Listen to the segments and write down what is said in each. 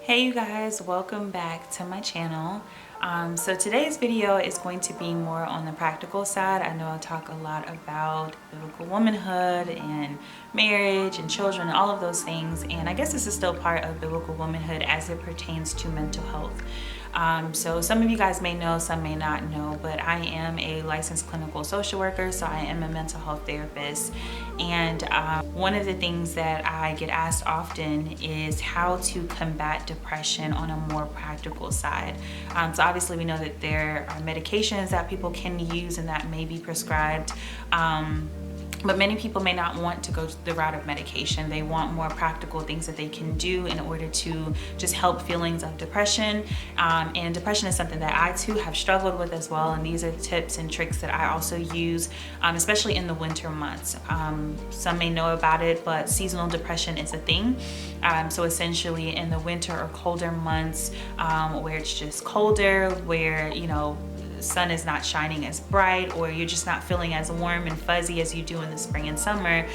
Hey you guys, welcome back to my channel. So today's video is going to be more on the practical side. I know I talk a lot about biblical womanhood and marriage and children and all of those things, and I guess this is still part of biblical womanhood as it pertains to mental health. So some of you guys may know, some may not know, but I am a licensed clinical social worker, so I am a mental health therapist. And one of the things that I get asked often is how to combat depression on a more practical side. So obviously we know that there are medications that people can use and that may be prescribed. But many people may not want to go the route of medication. They want more practical things that they can do in order to just help feelings of depression. And depression is something that I too have struggled with as well. And these are tips and tricks that I also use, especially in the winter months. Some may know about it, but seasonal depression is a thing. So essentially in the winter or colder months, where it's just colder, where, sun is not shining as bright, or you're just not feeling as warm and fuzzy as you do in the spring and summer,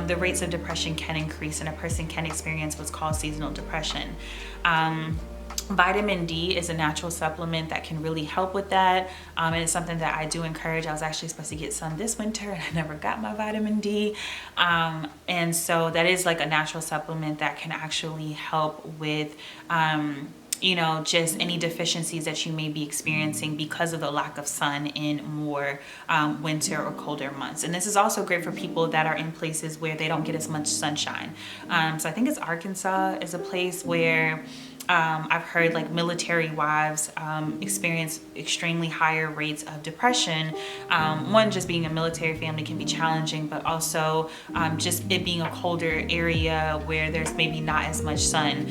the rates of depression can increase and a person can experience what's called seasonal depression. Vitamin D is a natural supplement that can really help with that. And it's something that I do encourage. I was actually supposed to get some this winter and I never got my vitamin D. And so that is like a natural supplement that can actually help with just any deficiencies that you may be experiencing because of the lack of sun in more winter or colder months. And this is also great for people that are in places where they don't get as much sunshine. So I think it's Arkansas is a place where I've heard like military wives experience extremely higher rates of depression. One, just being a military family can be challenging, but also just it being a colder area where there's maybe not as much sun.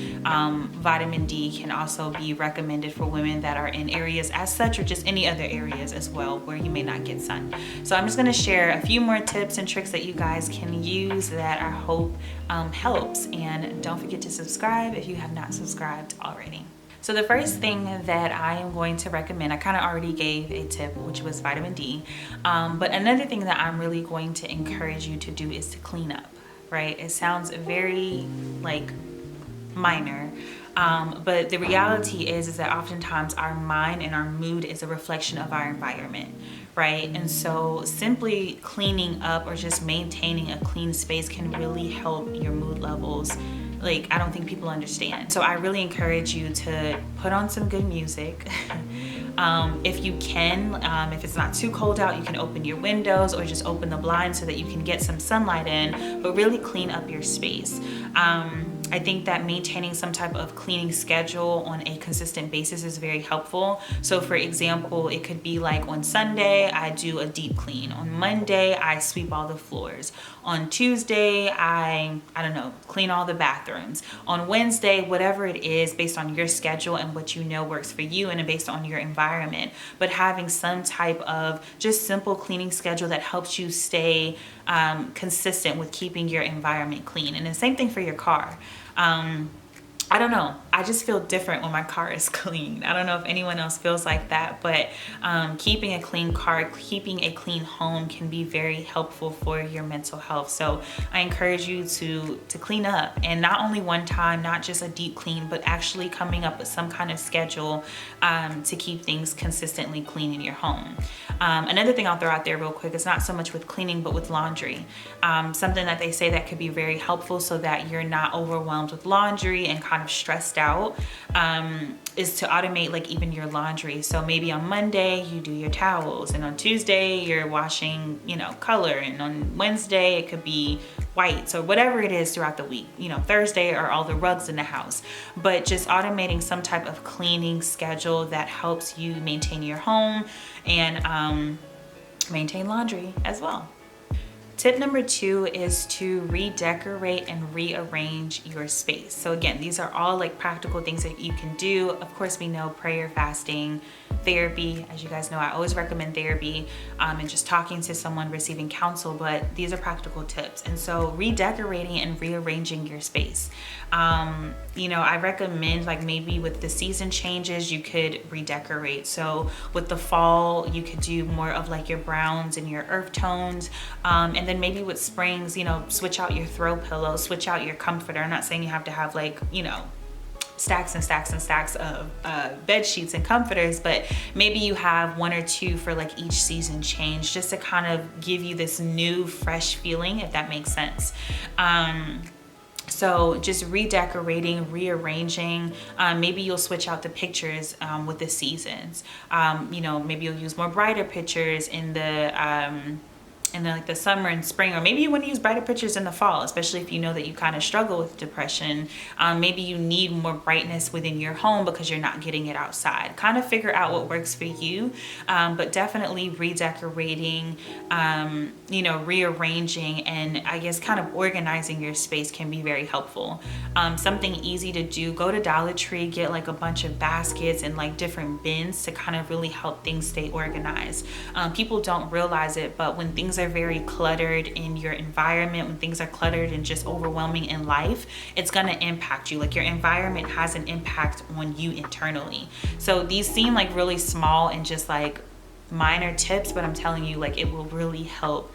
Vitamin D can also be recommended for women that are in areas as such, or just any other areas as well where you may not get sun. So I'm just going to share a few more tips and tricks that you guys can use that I hope helps. And don't forget to subscribe if you have not subscribed already. So the first thing that I am going to recommend, I kind of already gave a tip, which was vitamin D. But another thing that I'm really going to encourage you to do is to clean up, right? It sounds very like minor. But the reality is that oftentimes our mind and our mood is a reflection of our environment, right? And so simply cleaning up or just maintaining a clean space can really help your mood levels. Like, I don't think people understand. So I really encourage you to put on some good music. If you can, if it's not too cold out, you can open your windows or just open the blinds so that you can get some sunlight in, but really clean up your space. I think that maintaining some type of cleaning schedule on a consistent basis is very helpful. So for example, it could be like on Sunday, I do a deep clean. On Monday, I sweep all the floors. On Tuesday, I don't know, clean all the bathrooms. On Wednesday, whatever it is, based on your schedule and what you know works for you and based on your environment. But having some type of just simple cleaning schedule that helps you stay consistent with keeping your environment clean. And the same thing for your car. I don't know. I just feel different when my car is clean. I don't know if anyone else feels like that, but keeping a clean car, keeping a clean home can be very helpful for your mental health. So I encourage you to clean up, and not only one time, not just a deep clean, but actually coming up with some kind of schedule to keep things consistently clean in your home. Another thing I'll throw out there real quick is not so much with cleaning, but with laundry. Something that they say that could be very helpful so that you're not overwhelmed with laundry and kind of stressed out, is to automate like even your laundry. So maybe on Monday you do your towels, and on Tuesday you're washing, color, and on Wednesday it could be white. So whatever it is throughout the week, Thursday are all the rugs in the house, but just automating some type of cleaning schedule that helps you maintain your home and maintain laundry as well. Tip number 2 is to redecorate and rearrange your space. So again, these are all like practical things that you can do. Of course, we know prayer, fasting, therapy. As you guys know, I always recommend therapy and just talking to someone, receiving counsel, but these are practical tips. And so redecorating and rearranging your space. I recommend, like, maybe with the season changes, you could redecorate. So with the fall, you could do more of like your browns and your earth tones. And then maybe with springs, switch out your throw pillow, switch out your comforter. I'm not saying you have to have like, stacks and stacks and stacks of bed sheets and comforters, but maybe you have 1 or 2 for like each season change, just to kind of give you this new fresh feeling, if that makes sense. So just redecorating, rearranging, maybe you'll switch out the pictures with the seasons. You know, maybe you'll use more brighter pictures in like the summer and spring, or maybe you want to use brighter pictures in the fall, especially if you know that you kind of struggle with depression. Maybe you need more brightness within your home because you're not getting it outside. Kind of figure out what works for you, but definitely redecorating, you know, rearranging, and I guess kind of organizing your space can be very helpful. Something easy to do, go to Dollar Tree, get like a bunch of baskets and like different bins to kind of really help things stay organized. People don't realize it, but when things are very cluttered in your environment, when things are cluttered and just overwhelming in life, it's going to impact you. Like your environment has an impact on you internally. So these seem like really small and just like minor tips, but I'm telling you, like, it will really help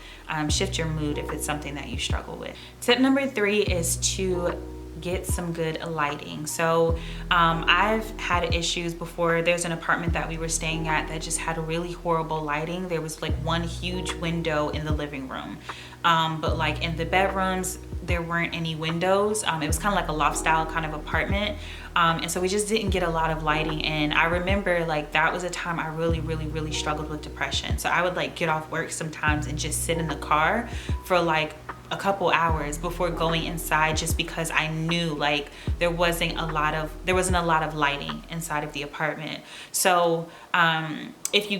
shift your mood if it's something that you struggle with. Tip number 3 is to get some good lighting. So I've had issues before. There's an apartment that we were staying at that just had really horrible lighting. There was like one huge window in the living room, but like in the bedrooms there weren't any windows. It was kind of like a loft style kind of apartment, and so we just didn't get a lot of lighting. And I remember like that was a time I really struggled with depression. So I would like get off work sometimes and just sit in the car for like a couple hours before going inside, just because I knew like there wasn't a lot of lighting inside of the apartment. So if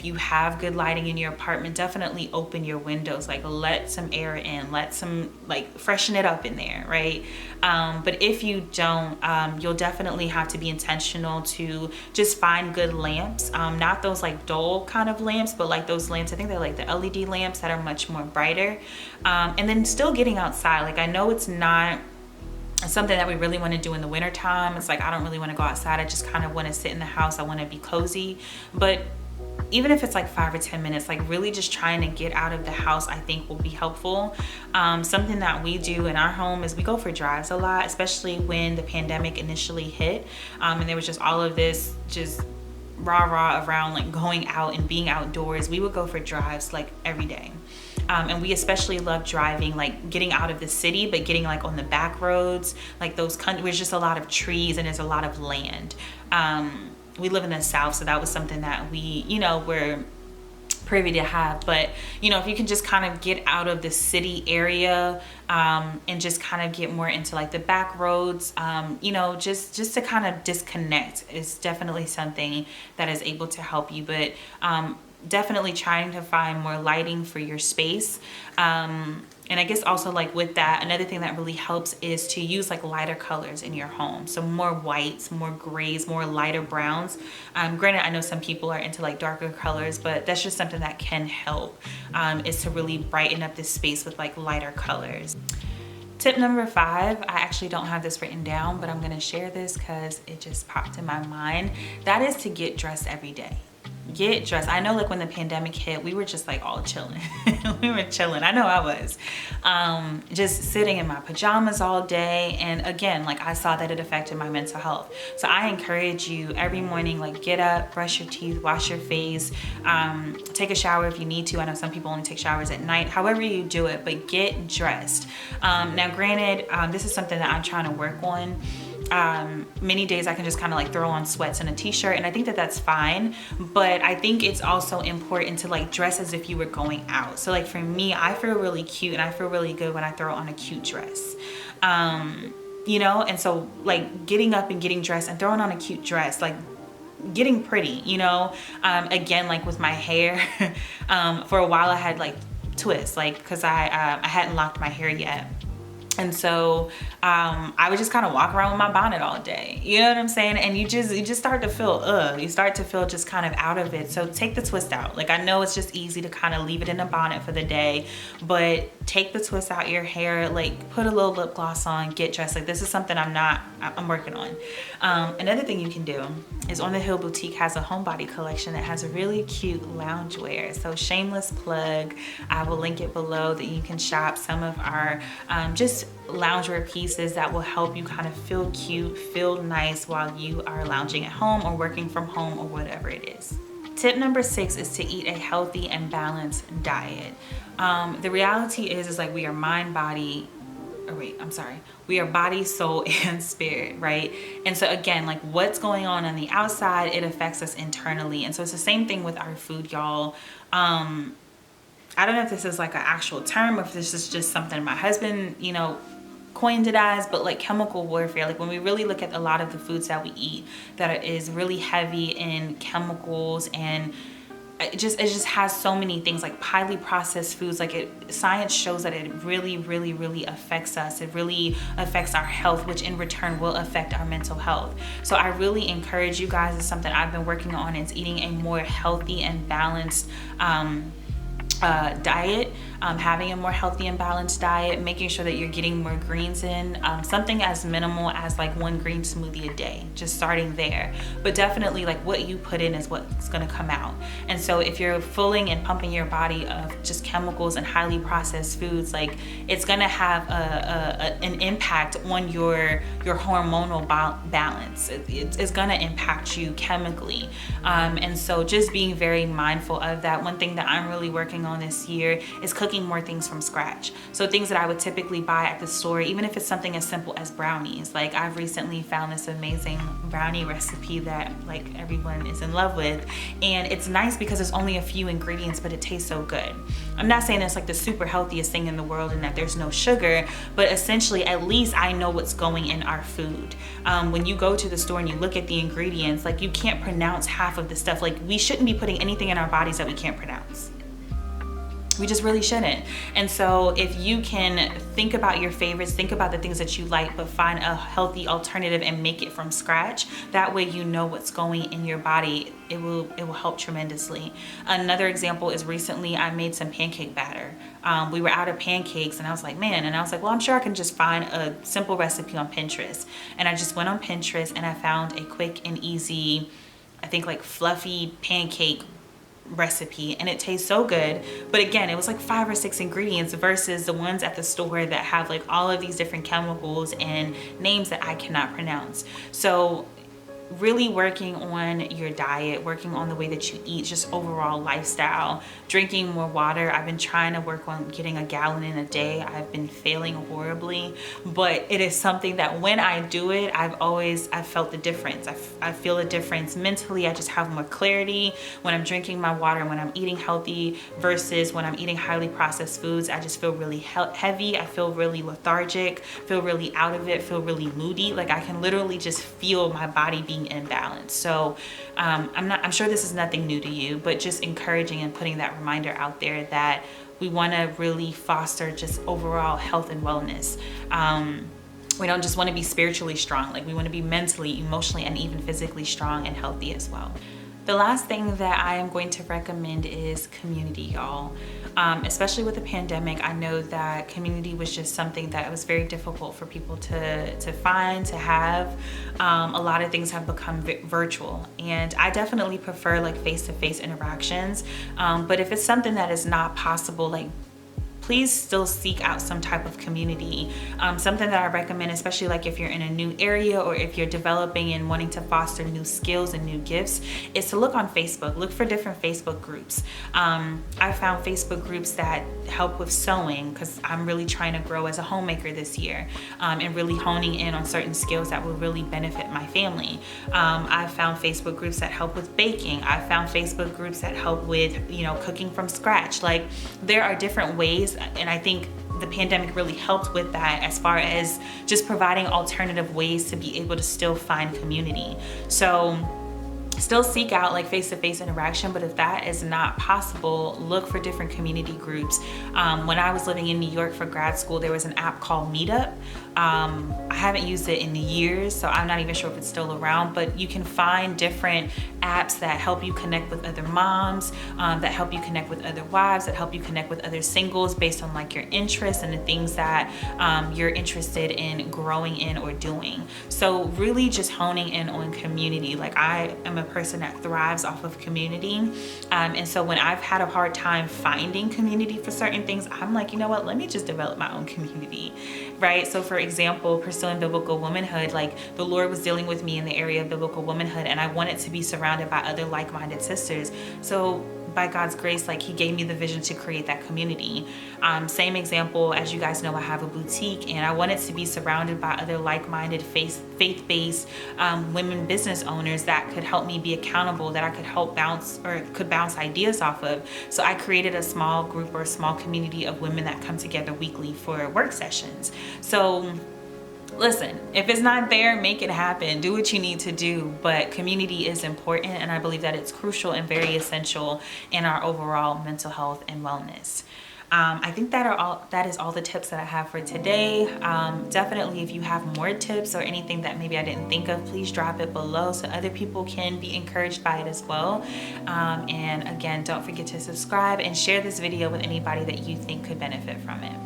you have good lighting in your apartment, definitely open your windows, like let some air in, let some like freshen it up in there, right? But if you don't, you'll definitely have to be intentional to just find good lamps, not those like dull kind of lamps, but like those lamps, I think they're like the LED lamps that are much more brighter. And then still getting outside. Like I know it's not something that we really want to do in the winter time. It's like I don't really want to go outside. I just kind of want to sit in the house. I want to be cozy. But even if it's like 5 or 10 minutes, like really just trying to get out of the house, I think will be helpful. Something that we do in our home is we go for drives a lot, especially when the pandemic initially hit, and there was just all of this just rah around like going out and being outdoors. We would go for drives like every day. And we especially love driving, like getting out of the city, but getting like on the back roads, like those there's just a lot of trees and there's a lot of land. We live in the South, so that was something that we, you know, were privy to have. But you know, if you can just kind of get out of the city area, and just kind of get more into like the back roads, you know, just to kind of disconnect is definitely something that is able to help you. But definitely trying to find more lighting for your space. And I guess also like with that, another thing that really helps is to use like lighter colors in your home. So more whites, more grays, more lighter browns. Granted, I know some people are into like darker colors, but that's just something that can help, is to really brighten up this space with like lighter colors. Tip number 5, I actually don't have this written down, but I'm gonna share this because it just popped in my mind. That is to get dressed every day. Get dressed. I know like when the pandemic hit, we were just like all chilling. We were chilling. I know I was. Just sitting in my pajamas all day. And again, like I saw that it affected my mental health. So I encourage you every morning, like get up, brush your teeth, wash your face, take a shower if you need to. I know some people only take showers at night. However you do it, but get dressed. Now granted, this is something that I'm trying to work on. Many days I can just kind of like throw on sweats and a t-shirt, and I think that that's fine, but I think it's also important to like dress as if you were going out. So like for me, I feel really cute and I feel really good when I throw on a cute dress, you know. And so like getting up and getting dressed and throwing on a cute dress, like getting pretty, you know. Again, like with my hair, for a while I had like twists, like because I hadn't locked my hair yet. And so I would just kind of walk around with my bonnet all day. You know what I'm saying? And you just start to feel, you start to feel just kind of out of it. So take the twist out. Like I know it's just easy to kind of leave it in a bonnet for the day, but take the twist out your hair, like put a little lip gloss on, get dressed. Like this is something I'm working on. Another thing you can do is On the Hill Boutique has a homebody collection that has really cute loungewear. So shameless plug, I will link it below that you can shop some of our just get loungewear pieces that will help you kind of feel cute, feel nice while you are lounging at home or working from home or whatever it is. Tip number 6 is to eat a healthy and balanced diet. The reality is like we are we are body, soul, and spirit, right? And so again, like what's going on the outside, it affects us internally. And so it's the same thing with our food, y'all. I don't know if this is like an actual term or if this is just something my husband, coined it as, but like chemical warfare. Like when we really look at a lot of the foods that we eat that is really heavy in chemicals, and it just has so many things, like highly processed foods. Like science shows that it really, really, really affects us. It really affects our health, which in return will affect our mental health. So I really encourage you guys, it's something I've been working on, is eating a more healthy and balanced diet, having a more healthy and balanced diet, making sure that you're getting more greens in, something as minimal as like 1 green smoothie a day, just starting there. But definitely like what you put in is what's going to come out. And so if you're filling and pumping your body of just chemicals and highly processed foods, like it's going to have an impact on your hormonal balance. It's going to impact you chemically. And so just being very mindful of that. One thing that I'm really working on this year is cooking more things from scratch. So things that I would typically buy at the store, even if it's something as simple as brownies. Like I've recently found this amazing brownie recipe that like everyone is in love with, and it's nice because there's only a few ingredients, but it tastes so good. I'm not saying it's like the super healthiest thing in the world and that there's no sugar, but essentially at least I know what's going in our food. When you go to the store and you look at the ingredients, like you can't pronounce half of the stuff. Like we shouldn't be putting anything in our bodies that we can't pronounce. We just really shouldn't. And so if you can think about your favorites, think about the things that you like, but find a healthy alternative and make it from scratch, that way you know what's going in your body. It will help tremendously. Another example is recently I made some pancake batter. We were out of pancakes and I was like, well, I'm sure I can just find a simple recipe on Pinterest. And I just went on Pinterest and I found a quick and easy, I think like fluffy pancake recipe, and it tastes so good. But again, it was like 5 or 6 ingredients versus the ones at the store that have like all of these different chemicals and names that I cannot pronounce. So really working on your diet, working on the way that you eat, just overall lifestyle, drinking more water. I've been trying to work on getting a gallon in a day. I've been failing horribly, but it is something that when I do it, I've felt the difference. I feel a difference mentally. I just have more clarity when I'm drinking my water, when I'm eating healthy versus when I'm eating highly processed foods. I just feel really heavy. I feel really lethargic, feel really out of it, feel really moody. Like I can literally just feel my body being imbalanced. So I'm sure this is nothing new to you, but just encouraging and putting that reminder out there that we want to really foster just overall health and wellness. We don't just want to be spiritually strong, like we want to be mentally, emotionally, and even physically strong and healthy as well. The last thing that I am going to recommend is community, y'all. Especially with the pandemic, I know that community was just something that was very difficult for people to find, to have. A lot of things have become virtual, and I definitely prefer like face-to-face interactions. But if it's something that is not possible, like please still seek out some type of community. Something that I recommend, especially like if you're in a new area or if you're developing and wanting to foster new skills and new gifts, is to look on Facebook. Look for different Facebook groups. I found Facebook groups that help with sewing because I'm really trying to grow as a homemaker this year, and really honing in on certain skills that will really benefit my family. I found Facebook groups that help with baking. I found Facebook groups that help with, cooking from scratch. Like there are different ways, and I think the pandemic really helped with that as far as just providing alternative ways to be able to still find community. So still seek out like face-to-face interaction, but if that is not possible, look for different community groups. When I was living in New York for grad school, there was an app called Meetup. I haven't used it in years, so I'm not even sure if it's still around, but you can find different apps that help you connect with other moms, that help you connect with other wives, that help you connect with other singles based on like your interests and the things that you're interested in growing in or doing. So really just honing in on community. Like I am a person that thrives off of community, and so when I've had a hard time finding community for certain things, I'm like, you know what, let me just develop my own community, right? So for example, pursuing biblical womanhood, like the Lord was dealing with me in the area of biblical womanhood, and I wanted to be surrounded by other like-minded sisters. So by God's grace, like he gave me the vision to create that community. Same example, as you guys know, I have a boutique, and I wanted to be surrounded by other like-minded faith-based women business owners that could help me be accountable, that I could help bounce ideas off of. So I created a small group or a small community of women that come together weekly for work sessions. So listen, if it's not there, make it happen. Do what you need to do. But community is important, and I believe that it's crucial and very essential in our overall mental health and wellness. I think that is all the tips that I have for today. Definitely, if you have more tips or anything that maybe I didn't think of, please drop it below so other people can be encouraged by it as well. And again, don't forget to subscribe and share this video with anybody that you think could benefit from it.